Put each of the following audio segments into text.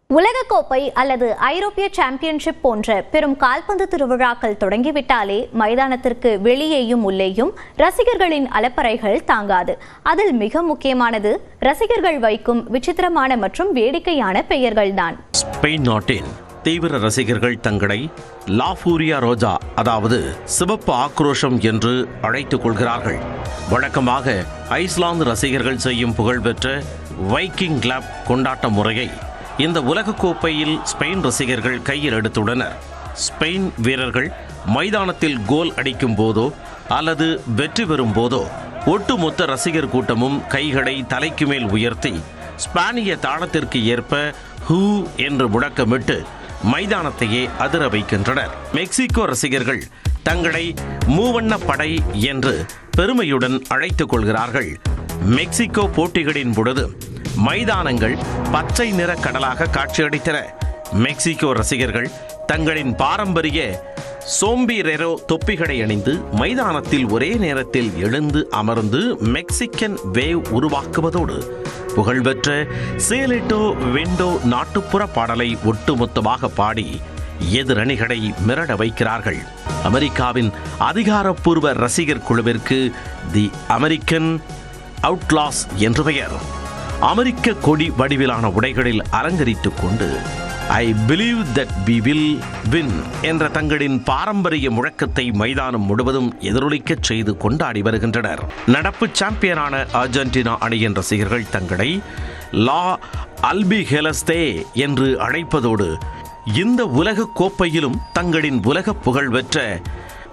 உலகக்கோப்பை அல்லது ஐரோப்பிய சாம்பியன்ஷிப் போன்ற பெரும் கால்பந்து திருவிழாக்கள் தொடங்கிவிட்டாலே மைதானத்திற்கு வெளியேயும் உள்ளேயும் ரசிகர்களின் அலப்பறைகள் தாங்காது. அதில் மிக முக்கியமானது ரசிகர்கள் வைக்கும் விசித்திரமான மற்றும் வேடிக்கையான பெயர்கள்தான். ஸ்பெயின் நாட்டின் தீவிர ரசிகர்கள் தங்களை லா ஃபூரியா ரோஜா, அதாவது சிவப்பு ஆக்ரோஷம் என்று அழைத்துக் கொள்கிறார்கள். வழக்கமாக ஐஸ்லாந்து ரசிகர்கள் செய்யும் புகழ்பெற்ற வைக்கிங் கிளப் கொண்டாட்ட முறையை இந்த உலகக்கோப்பையில் ஸ்பெயின் ரசிகர்கள் கையில் எடுத்துள்ளனர். ஸ்பெயின் வீரர்கள் மைதானத்தில் கோல் அடிக்கும் போதோ அல்லது வெற்றி பெறும் போதோ ஒட்டுமொத்த ரசிகர் கூட்டமும் கைகளை தலைக்கு மேல் உயர்த்தி ஸ்பானிய தாளத்திற்கு ஏற்ப ஹூ என்று முழக்கமிட்டு மைதானத்தையே அதிர வைக்கின்றனர். மெக்சிகோ ரசிகர்கள் தங்களை மூவண்ண படை என்று பெருமையுடன் அழைத்துக் கொள்கிறார்கள். மெக்சிகோ போட்டிகளின் பொழுது மைதானங்கள் பச்சை நிற கடலாக காட்சியளித்தன. மெக்சிகோ ரசிகர்கள் தங்களின் பாரம்பரிய சோம்பிரெரோ தொப்பிகளை அணிந்து மைதானத்தில் ஒரே நேரத்தில் எழுந்து அமர்ந்து மெக்சிகன் வேவ் உருவாக்குவதோடு புகழ்பெற்ற சேலிட்டோ வெண்டோ நாட்டுப்புற பாடலை ஒட்டுமொத்தமாக பாடி எதிரணிகளை மிரட வைக்கிறார்கள். அமெரிக்காவின் அதிகாரப்பூர்வ ரசிகர் குழுவிற்கு தி அமெரிக்கன் அவுட்லாஸ் என்று பெயர். அமெரிக்க கொடி வடிவிலான உடைகளில் அலங்கரித்துக் கொண்டு I believe that we will win என்ற தங்களின் பாரம்பரிய முழக்கத்தை மைதானம் முழுவதும் எதிரொலிக்கச் செய்து கொண்டாடி வருகின்றனர். நடப்பு சாம்பியனான அர்ஜென்டினா அணியின் ரசிகர்கள் தங்களை லா அல்பிஹெலஸ்தே என்று அழைப்பதோடு இந்த உலக கோப்பையிலும் தங்களின் உலக புகழ் பெற்ற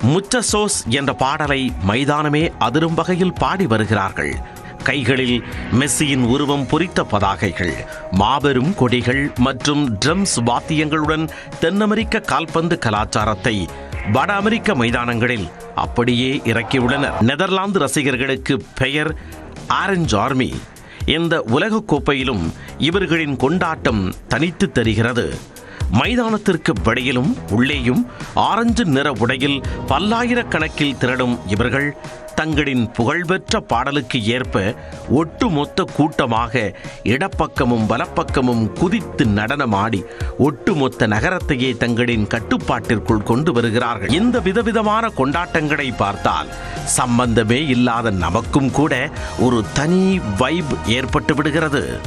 முச்சசோஸ் என்ற பாடலை மைதானமே அதிரும் வகையில் பாடி வருகிறார்கள். கைகளில் மெஸ்ஸியின் உருவம் பொறித்த பதாகைகள், மாபெரும் கொடிகள் மற்றும் ட்ரம்ஸ் வாத்தியங்களுடன் தென் அமெரிக்க கால்பந்து கலாச்சாரத்தை வட அமெரிக்க மைதானங்களில் அப்படியே இறக்கியுள்ளனர். நெதர்லாந்து ரசிகர்களுக்கு பெயர் ஆரஞ்ச் ஆர்மி. இந்த உலகக் கோப்பையிலும் இவர்களின் கொண்டாட்டம் தனித்து தெரிகிறது. மைதானத்திற்கு வெளியிலும் உள்ளேயும் ஆரஞ்சு நிற உடையில் பல்லாயிரக்கணக்கில் திரளும் இவர்கள் தங்களின் புகழ்பெற்ற பாடலுக்கு ஏற்ப ஒட்டுமொத்த கூட்டமாக இடப்பக்கமும் வலப்பக்கமும் குதித்து நடனமாடி ஒட்டுமொத்த நகரத்தையே தங்களின் கட்டுப்பாட்டிற்குள் கொண்டு வருகிறார்கள். இந்த விதவிதமான கொண்டாட்டங்களை பார்த்தால் சம்பந்தமே இல்லாத நமக்கும் கூட ஒரு தனி வைப் ஏற்பட்டு விடுகிறது.